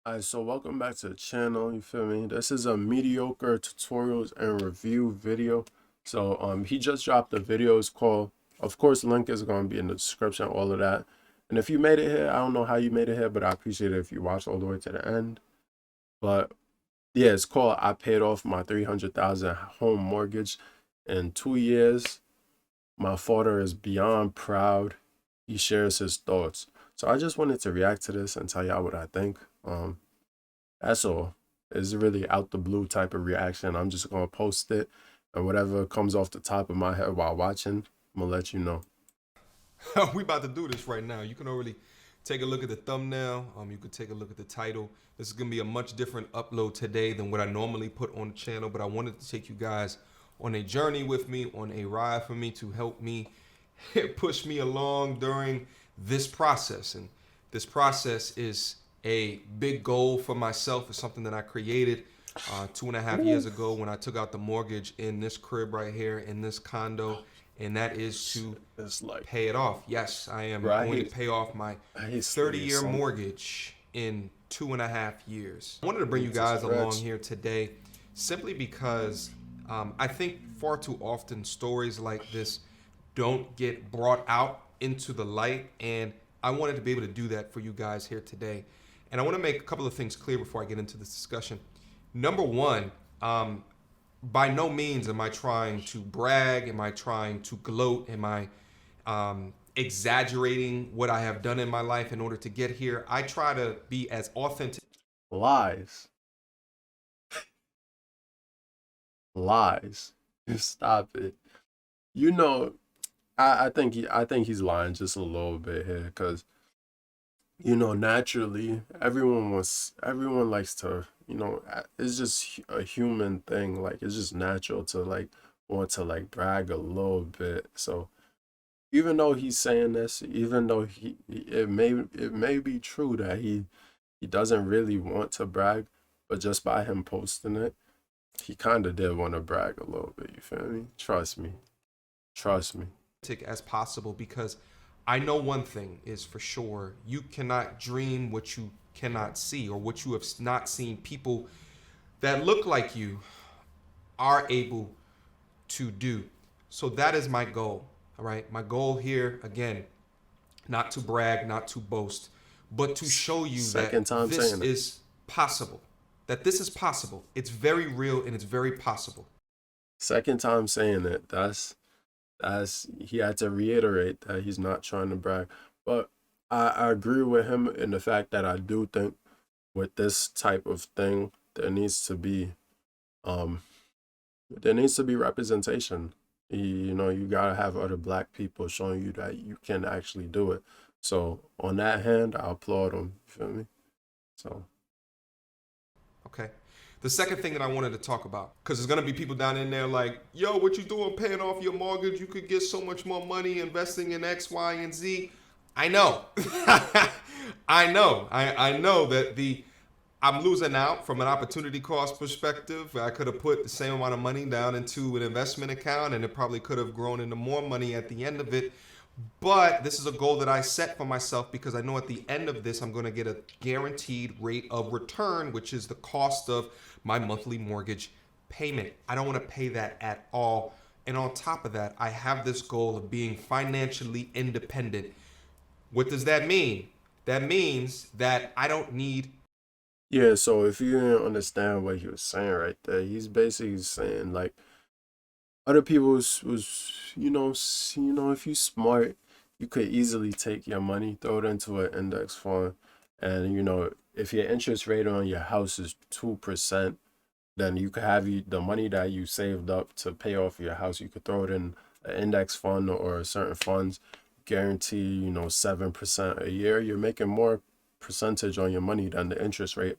Alright, so welcome back to the channel, you feel me? This is a mediocre tutorials and review video. So he just dropped a video. It's called, of course, link is going to be in the description, all of that. And if you made it here, I don't know how you made it here, but I appreciate it if you watch all the way to the end. But yeah, it's called I paid off my 300,000 home mortgage in 2 years. My father is beyond proud. He shares his thoughts. So I just wanted to react to this and tell y'all what I think. That's all. It's really out the blue type of reaction. I'm just gonna post it, and whatever comes off the top of my head while watching, I'm gonna let you know. We about to do this right now. You can already take a look at the thumbnail. You can take a look at the title. This is gonna be a much different upload today than what I normally put on the channel, but I wanted to take you guys on a journey with me, on a ride for me to help me push me along during this process. And this process is a big goal for myself. It's something that I created 2.5 years ago when I took out the mortgage in this crib right here, in this condo, and that is to It's like, pay it off. Yes, I am bro, going to pay off my 30-year mortgage in 2.5 years. I wanted to bring you guys along here today simply because I think far too often stories like this don't get brought out into the light, and I wanted to be able to do that for you guys here today. And I want to make a couple of things clear before I get into this discussion. Number one, by no means am I trying to brag. Am I trying to gloat? Am I exaggerating what I have done in my life in order to get here? I try to be as authentic. Lies. Lies. Stop it. You know, I think he's lying just a little bit here, because naturally everyone likes to, it's just a human thing. Like, it's just natural to like want to like brag a little bit. So even though he's saying this, even though it may be true that he doesn't really want to brag, but just by him posting it, he kind of did want to brag a little bit. You feel me? Trust me. as possible, because I know one thing is for sure: you cannot dream what you cannot see, or what you have not seen people that look like you are able to do. So that is my goal. All right. My goal here, again, not to brag, not to boast, but to show you Second that time this saying it. is possible. That this is possible. It's very real and it's very possible. Second time saying it. That's he had to reiterate that he's not trying to brag. But I agree with him in the fact that I do think with this type of thing um there needs to be representation. You gotta have other black people showing you that you can actually do it. So on that hand, I applaud him. You feel me? So Okay. The second thing that I wanted to talk about, because there's gonna be people down in there like, yo, what you doing paying off your mortgage? You could get so much more money investing in X, Y, and Z. I know. I know. I know that I'm losing out from an opportunity cost perspective. I could have put the same amount of money down into an investment account, and it probably could have grown into more money at the end of it. But this is a goal that I set for myself because I know at the end of this, I'm going to get a guaranteed rate of return, which is the cost of my monthly mortgage payment. I don't want to pay that at all. And on top of that, I have this goal of being financially independent. What does that mean? That means that I don't need. yeah, so if you didn't understand what he was saying right there, he's basically saying like other people was if you smart, you could easily take your money, throw it into an index fund, and if your interest rate on your house is 2%, then you could have the money that you saved up to pay off your house. You could throw it in an index fund or certain funds, guarantee 7% a year. You're making more percentage on your money than the interest rate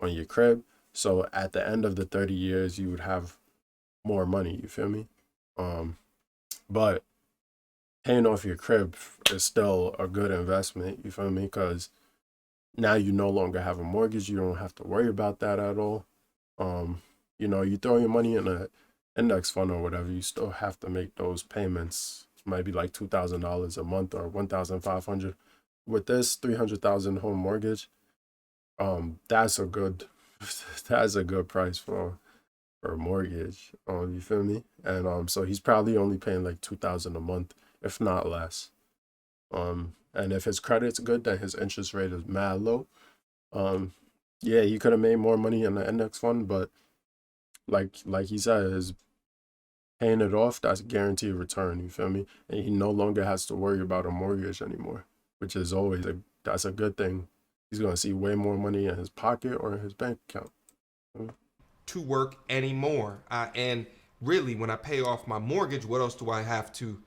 on your crib. So at the end of the 30 years, you would have more money. You feel me? But paying off your crib is still a good investment. You feel me? Because now you no longer have a mortgage. You don't have to worry about that at all. You throw your money in a index fund or whatever, you still have to make those payments. It might be like $2,000 a month or 1,500. With this 300,000 home mortgage, That's a good that's a good price for a mortgage. You feel me? And so he's probably only paying like 2,000 a month, if not less. And if his credit's good, then his interest rate is mad low. Um, yeah, he could have made more money in the index fund, but like he said, is paying it off, that's a guaranteed return, you feel me? And he no longer has to worry about a mortgage anymore, which is always that's a good thing. He's gonna see way more money in his pocket or in his bank account. To work anymore. And really, when I pay off my mortgage, what else do I have to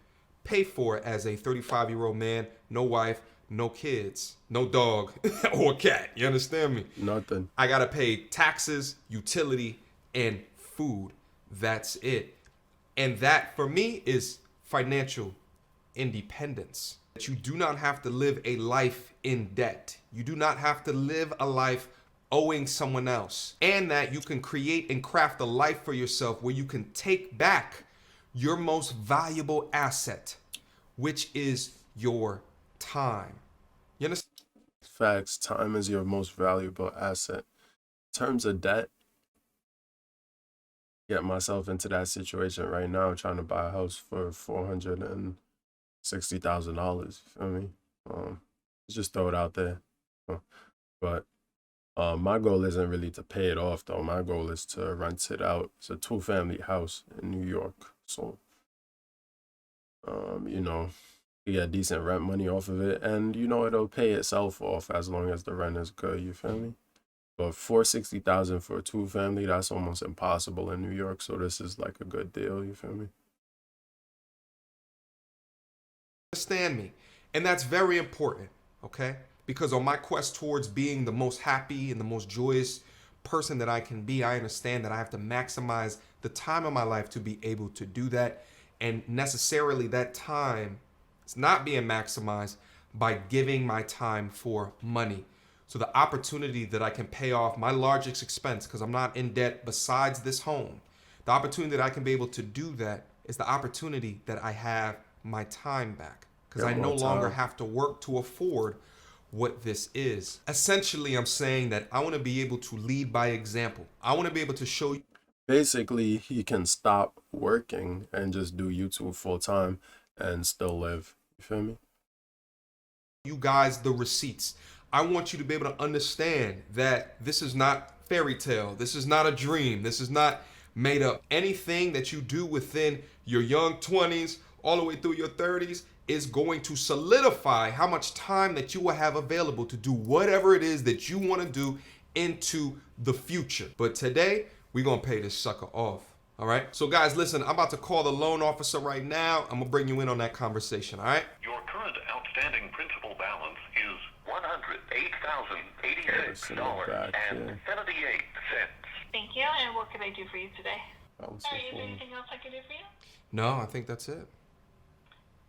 pay for as a 35-year-old man? No wife, no kids, no dog or cat. You understand me? Nothing. I gotta pay taxes, utility, and food. That's it. And that for me is financial independence. That you do not have to live a life in debt. You do not have to live a life owing someone else. And that you can create and craft a life for yourself where you can take back your most valuable asset, which is your time. You understand? Facts. Time is your most valuable asset. In terms of debt, get myself into that situation right now, trying to buy a house for $460,000. You feel me? Just throw it out there. But my goal isn't really to pay it off though. My goal is to rent it out. It's a 2-family house in New York, so you know, you get decent rent money off of it, and you know it'll pay itself off as long as the rent is good. You feel me? But $460,000 for a 2-family, that's almost impossible in New York. So this is like a good deal. You feel me? Understand me. And that's very important, okay? Because on my quest towards being the most happy and the most joyous person that I can be, I understand that I have to maximize the time of my life to be able to do that. And necessarily that time is not being maximized by giving my time for money. So the opportunity that I can pay off my largest expense, because I'm not in debt besides this home, the opportunity that I can be able to do that is the opportunity that I have my time back. Because I no longer have to work to afford what this is. Essentially, I'm saying that I want to be able to lead by example. I want to be able to show you. Basically, he can stop working and just do YouTube full time and still live. You feel me? You guys the receipts. I want you to be able to understand that this is not fairy tale. This is not a dream. This is not made up. Anything that you do within your young 20s all the way through your 30s is going to solidify how much time that you will have available to do whatever it is that you want to do into the future. But today, we're going to pay this sucker off. All right. So guys, listen, I'm about to call the loan officer right now. I'm going to bring you in on that conversation. All right. Your current outstanding principal balance is $108,086.78. Thank you. And what can I do for you today? Is there anything else I can do for you? No, I think that's it.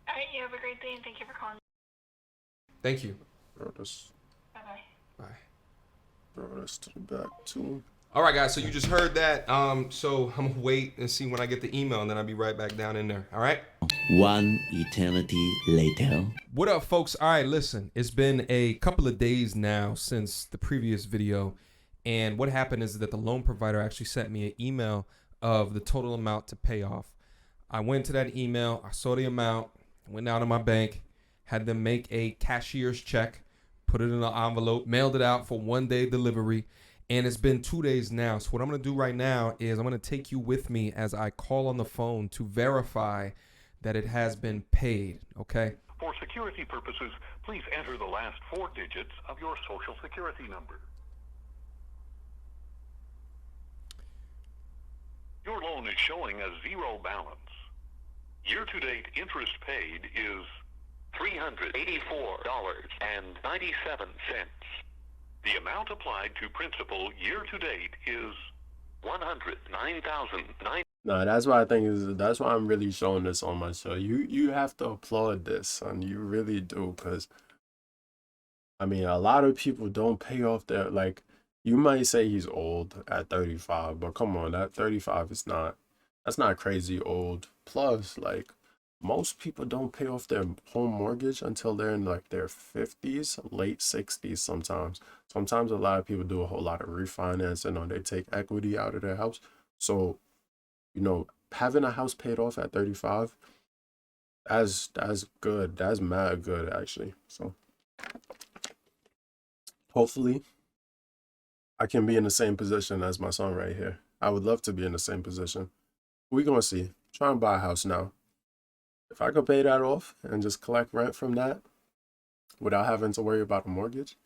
All right. You have a great day, and thank you for calling. Thank you. Bye-bye. Bye. Throw this to the back too. All right, guys. So you just heard that. So I'm gonna wait and see when I get the email, and then I'll be right back down in there. All right. One eternity later. What up, folks? All right, listen. It's been a couple of days now since the previous video, and what happened is that the loan provider actually sent me an email of the total amount to pay off. I went to that email. I saw the amount. Went down to my bank, had them make a cashier's check, put it in an envelope, mailed it out for 1-day delivery. And it's been 2 days now. So what I'm going to do right now is I'm going to take you with me as I call on the phone to verify that it has been paid. Okay. For security purposes, please enter the last 4 digits of your social security number. Your loan is showing a zero balance. Year-to-date interest paid is $384.97. The amount applied to principal year-to-date is $109,009. No, that's why I think that's why I'm really showing this on my show. You have to applaud this, son. You really do, because I mean, a lot of people don't pay off their, like, you might say he's old at 35, but come on, that 35 is not, that's not crazy old. Plus, like, most people don't pay off their home mortgage until they're in like their 50s, late 60s sometimes. Sometimes a lot of people do a whole lot of refinancing or they take equity out of their house. So, having a house paid off at 35, that's good. That's mad good actually. So hopefully I can be in the same position as my son right here. I would love to be in the same position. We're gonna see. Try and buy a house now. If I could pay that off and just collect rent from that without having to worry about a mortgage,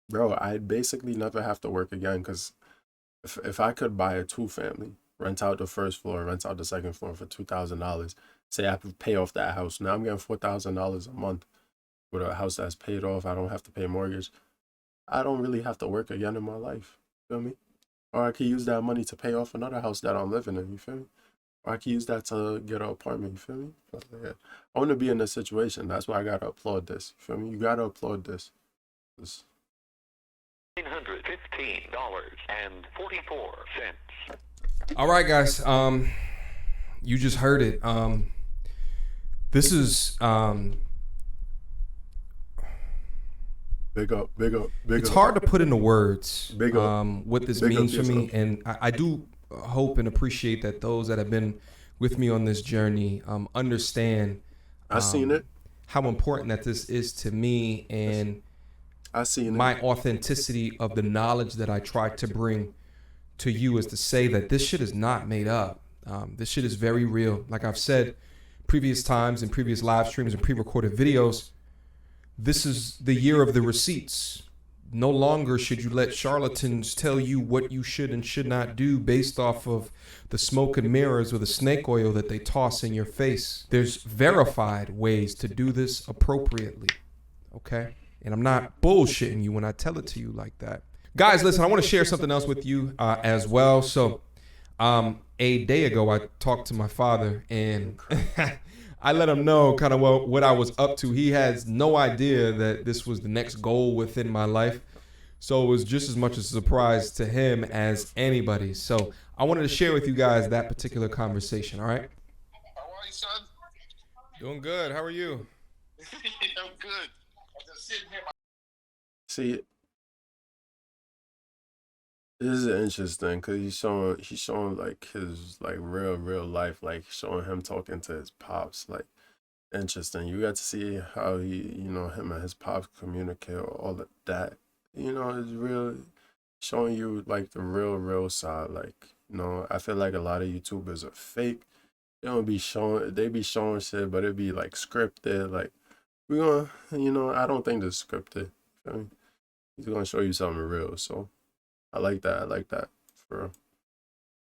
bro, I'd basically never have to work again. Because if I could buy a 2-family, rent out the first floor, rent out the second floor for $2,000, say I have to pay off that house. Now I'm getting $4,000 a month with a house that's paid off. I don't have to pay mortgage. I don't really have to work again in my life. Feel me? Or I could use that money to pay off another house that I'm living in. You feel me? Or I can use that to get an apartment, you feel me? Yeah. I want to be in this situation. That's why I got to applaud this. You feel me? You got to applaud this. $915.44. All right, guys. You just heard it. This is Big up. It's hard to put into words what this Big up means for me, yourself. and I do hope and appreciate that those that have been with me on this journey understand I seen it. how important that this is to me and I seen it. my authenticity of the knowledge that I try to bring to you is to say that this shit is not made up. This shit is very real. Like I've said previous times in previous live streams and pre-recorded videos, this is the year of the receipts. No longer should you let charlatans tell you what you should and should not do based off of the smoke and mirrors or the snake oil that they toss in your face. There's verified ways to do this appropriately, okay? And I'm not bullshitting you when I tell it to you like that. Guys, listen, I want to share something else with you as well. So a day ago, I talked to my father and I let him know kind of what I was up to. He has no idea that this was the next goal within my life. So it was just as much a surprise to him as anybody. So I wanted to share with you guys that particular conversation, all right? How are you, son? Doing good. How are you? I'm good. I'm just sitting here. See, this is interesting because he's showing like his like real life, like showing him talking to his pops, like interesting. You got to see how him and his pops communicate, all of that. It's real, showing you like the real side. Like, I feel like a lot of YouTubers are fake. They be showing shit, but it be like scripted. Like, we're gonna, I don't think it's scripted. Feel me? He's gonna show you something real, so I like that, for real.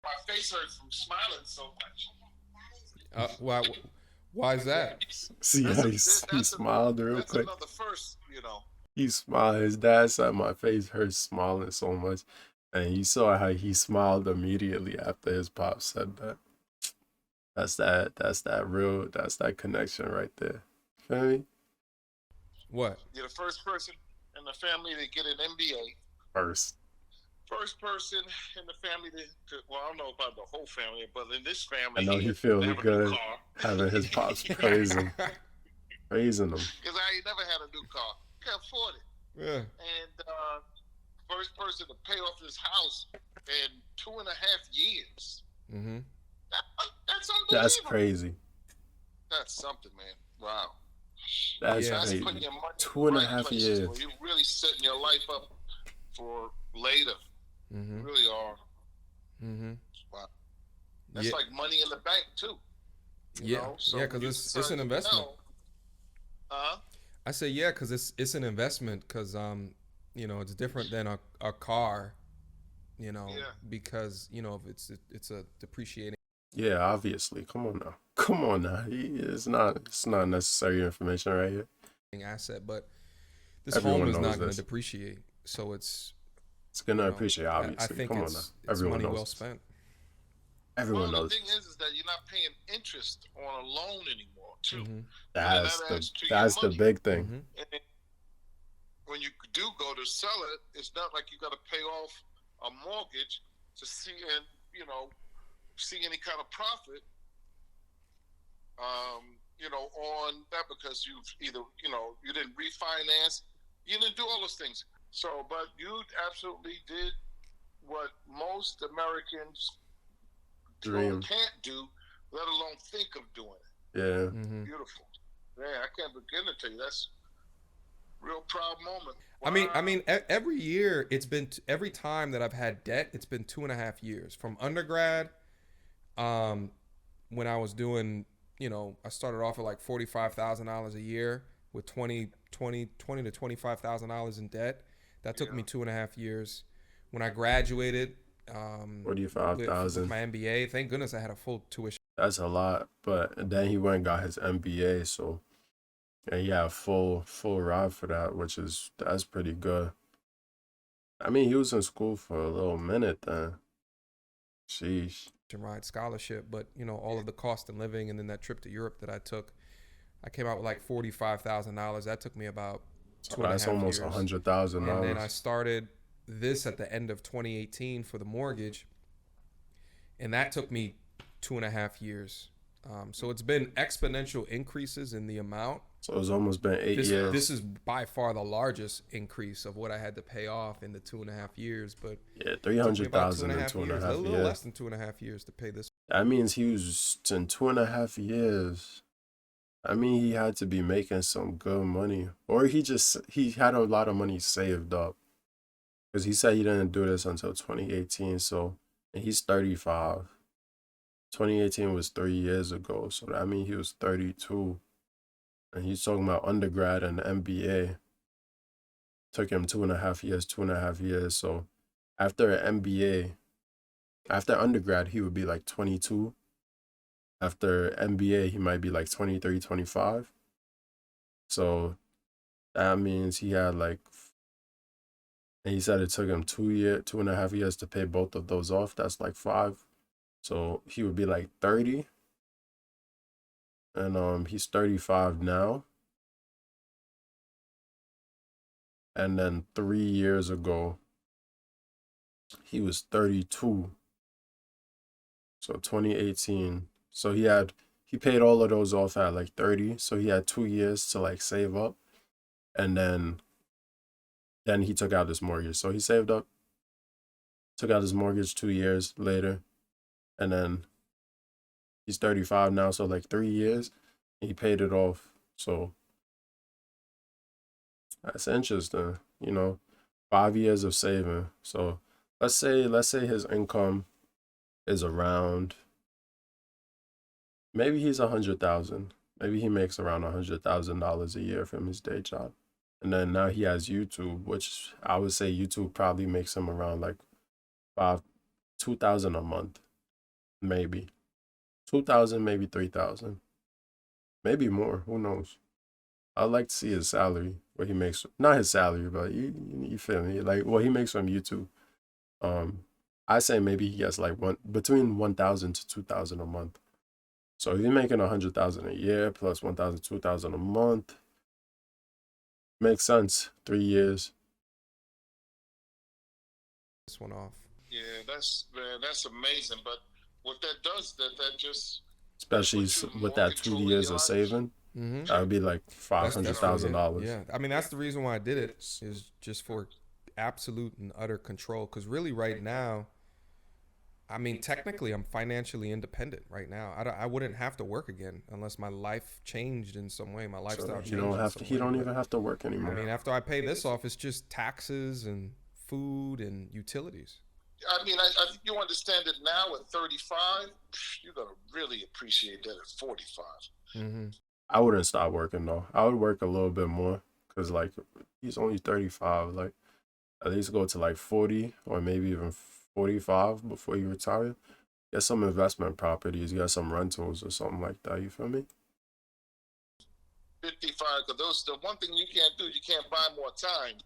My face hurts from smiling so much. Why is that? See how he smiled real that's quick. Another first, He smiled. His dad said my face hurts smiling so much, and you saw how he smiled immediately after his pop said that. That's that connection right there. Feel me? What? You're the first person in the family to get an MBA. First person in the family to well, I don't know about the whole family, but in this family, I know he feels have a new good car. having his pops praising him. Because I ain't never had a new car. Can't afford it. Yeah. And first person to pay off this house in 2.5 years. Mm-hmm. That's unbelievable. That's crazy. That's something, man. Wow. That's That's crazy. putting your money 2.5 years. where you're really setting your life up for later. Mm-hmm. You really are. Mm-hmm. Wow. That's like money in the bank too. You know? So yeah, because it's an investment. I say yeah, because it's an investment. Because it's different than a car. Because it's a depreciating. Yeah, obviously. Come on now. It's not necessary information right here. Asset, but this Everyone home is knows not going this. to depreciate. So it's gonna appreciate, obviously. I think Come on it's now. Everyone money knows. well spent. Everyone well, knows. the thing is that you're not paying interest on a loan anymore, too. Mm-hmm. That's the big thing. Mm-hmm. And when you do go to sell it, it's not like you got to pay off a mortgage to see any kind of profit. on that because you've either, you didn't refinance, you didn't do all those things. So, but you absolutely did what most Americans can't do, let alone think of doing it. Yeah. Mm-hmm. Beautiful. Yeah, I can't begin to tell you. That's a real proud moment. Wow. I mean, every year it's been every time that I've had debt, it's been 2.5 years from undergrad. When I was doing, I started off at like $45,000 a year with $20,000 to $25,000 in debt. That took me 2.5 years. When I graduated, 45,000 with my MBA. Thank goodness I had a full tuition. That's a lot, but then he went and got his MBA, so and he had full ride for that, that's pretty good. I mean, he was in school for a little minute then. Sheesh. Ride scholarship, but all of the cost of living, and then that trip to Europe that I took, I came out with like $45,000. That took me about 2.5 years. That's almost $100,000. And then I started this at the end of 2018 for the mortgage, and that took me 2.5 years. So it's been exponential increases in the amount. So it's almost been 8 years. This is by far the largest increase of what I had to pay off in the 2.5 years. But yeah, 300,000 in 2.5 years. A little less than 2.5 years to pay this. That means he was in 2.5 years. I mean, he had to be making some good money, or he had a lot of money saved up, because he said he didn't do this until 2018. So, and he's 35. 2018 was 3 years ago, so that means he was 32. And he's talking about undergrad and MBA. Took him 2.5 years. So after an MBA, after undergrad, he would be like 22. After MBA, he might be like 23, 25. So that means he had like, and he said it took him 2.5 years to pay both of those off. That's like 5. So he would be like 30. And he's 35 now. And then 3 years ago, he was 32. So 2018. So he paid all of those off at like 30. So he had 2 years to like save up. And then he took out his mortgage. So he saved up, took out his mortgage 2 years later. And then he's 35 now, so like 3 years, he paid it off. So that's interesting, 5 years of saving. So let's say his income is around, maybe he's 100,000. Maybe he makes around $100,000 a year from his day job. And then now he has YouTube, which I would say YouTube probably makes him around like $2,000 a month. Maybe 2,000, maybe 3,000, maybe more. Who knows? I'd like to see his salary, what he makes. Not his salary, but you feel me? Like what he makes from YouTube. I say maybe he gets like between 1,000 to 2,000 a month. So if you're making 100,000 a year plus 1,000, 2,000 a month, makes sense. 3 years. This one off. Yeah, that's amazing. But what that does, that just, especially with that 2 years of saving, that would be like $500,000. Yeah, I mean that's the reason why I did it, is just for absolute and utter control. Because really, right now, I mean, technically, I'm financially independent right now. I wouldn't have to work again unless my life changed in some way. My lifestyle changed. You don't even have to work anymore. I mean, after I pay this off, it's just taxes and food and utilities. I mean, I think you understand it now at 35. You're going to really appreciate that at 45. Mm-hmm. I wouldn't stop working, though. I would work a little bit more because, like, he's only 35. Like, at least go to, like, 40 or maybe even 45 before you retire. Get some investment properties. Get some rentals or something like that. You feel me? 55, because the one thing you can't do, you can't buy more time.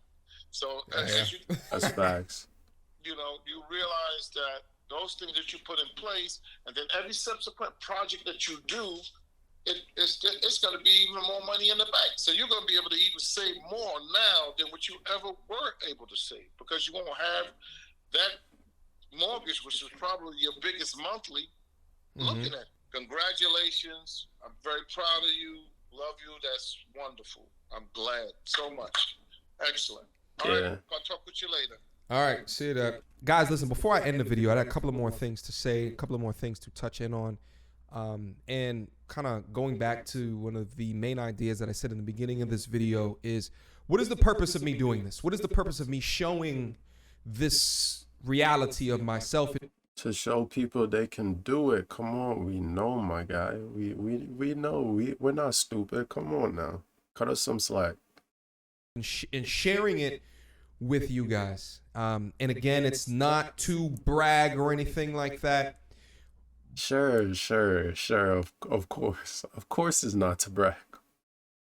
So, that's facts. You realize that those things that you put in place, and then every subsequent project that you do, it's going to be even more money in the bank. So you're going to be able to even save more now than what you ever were able to save, because you won't have that mortgage, which is probably your biggest monthly, looking at. Congratulations. I'm very proud of you. Love you. That's wonderful. I'm glad so much. Excellent. All right, I'll talk with you later. All right, see that. Guys, listen, before I end the video, I had a couple of more things to say, a couple of more things to touch in on. And kind of going back to one of the main ideas that I said in the beginning of this video is, what is the purpose of me doing this? What is the purpose of me showing this reality of myself? To show people they can do it. Come on, we know, my guy. We know. We're not stupid. Come on now. Cut us some slack. And sharing it with you guys. And again, it's not to brag or anything like that. Sure. Of course. Of course it's not to brag.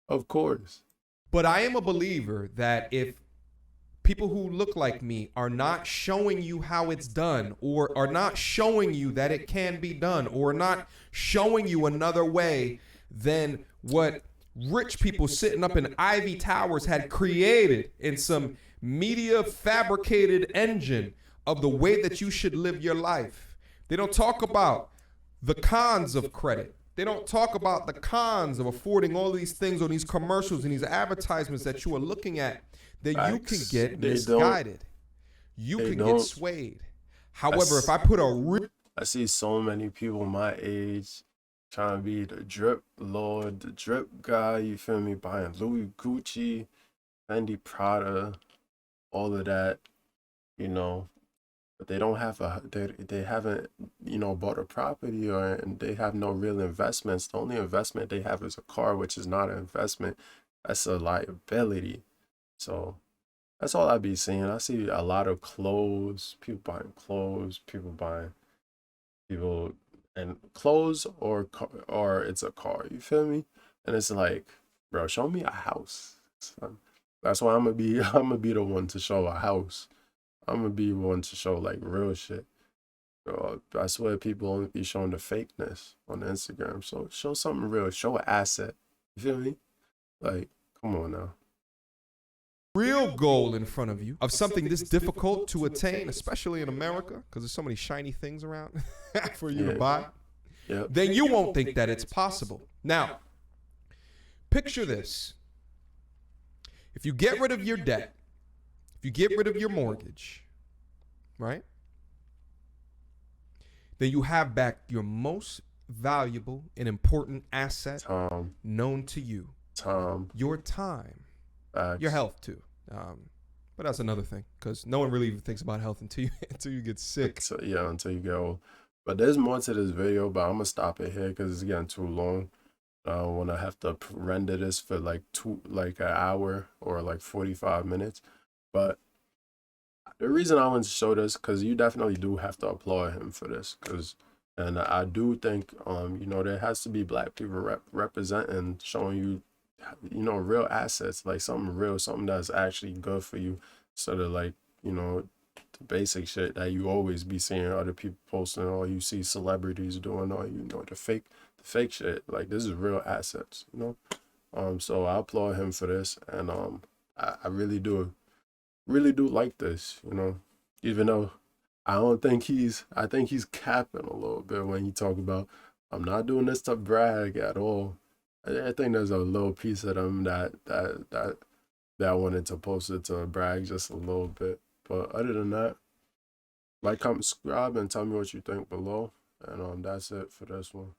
Of course. But I am a believer that if people who look like me are not showing you how it's done, or are not showing you that it can be done, or not showing you another way than what rich people sitting up in Ivy Towers had created in some media fabricated engine of the way that you should live your life. They don't talk about the cons of credit. They don't talk about the cons of affording all these things on these commercials and these advertisements that you are looking at, that you can get misguided. You can get swayed. However, if I put I see so many people my age trying to be the drip lord, the drip guy, you feel me, buying Louis, Gucci, Fendi, Prada, all of that, you know, but they don't have they haven't, you know, bought a property, and they have no real investments. The only investment they have is a car, which is not an investment. That's a liability. So that's all I be seeing. I see a lot of clothes, people buying clothes, and clothes or it's a car. You feel me? And it's like, bro, show me a house. So that's why I'm gonna be the one to show a house. I'm gonna be one to show like real shit. I swear people only be showing the fakeness on Instagram. So show something real. Show an asset. You feel me? Like, come on now. Real goal in front of you of something this difficult to attain, especially in America, because there's so many shiny things around for you to buy, then you won't think that it's possible. Now, picture this. If you get rid of your debt, if you get rid of your mortgage, right, then you have back your most valuable and important asset known to you. Your time. Your health too, but that's another thing, because no one really even thinks about health until you get sick. So, yeah, until you get old. But there's more to this video, but I'm gonna stop it here because it's getting too long. I don't want to have to render this for like an hour or like 45 minutes. But the reason I want to show this, because you definitely do have to applaud him for this, and I do think you know, there has to be black people representing, showing you, you know, real assets, like something real, something that's actually good for you, instead of like, you know, the basic shit that you always be seeing other people posting, or you see celebrities doing, or, you know, the fake shit. Like, this is real assets, you know. So I applaud him for this, and I really do like this, you know, even though I think he's capping a little bit when he talk about, I'm not doing this to brag at all. I think there's a little piece of them that wanted to post it to brag just a little bit. But other than that, like, comment, subscribe, and tell me what you think below. And that's it for this one.